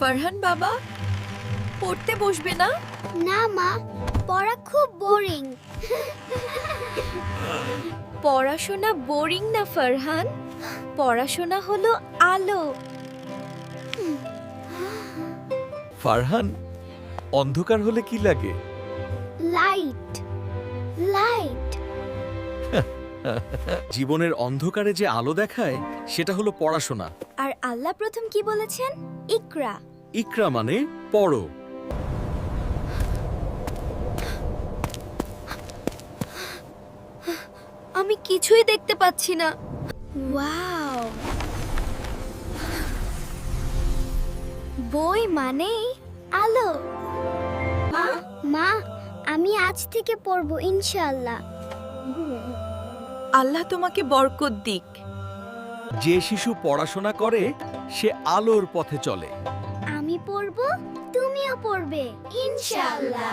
ফারহান বাবা পড়তে বসবে না? না মা, পড়া খুব বোরিং। পড়াশোনা বোরিং না ফারহান, পড়াশোনা হলো আলো। ফারহান, অন্ধকার হলে কি লাগে? Light, light. জীবনের অন্ধকারে যে আলো দেখায় সেটা হলো পড়াশোনা। আর আল্লাহ প্রথম কি বলেছেন? ইকরা। ইকরা মানে পড়ো। আমি কিছুই দেখতে পাচ্ছি না। ওয়াও, বই মানেই আলো। মা, আমি আজ থেকে পড়বো ইনশাআল্লাহ। আল্লাহ তোমাকে বরকত দিক। যে শিশু পড়াশোনা করে সে আলোর পথে চলে। আমি পড়বো, তুমিও পড়বে ইনশাআল্লাহ।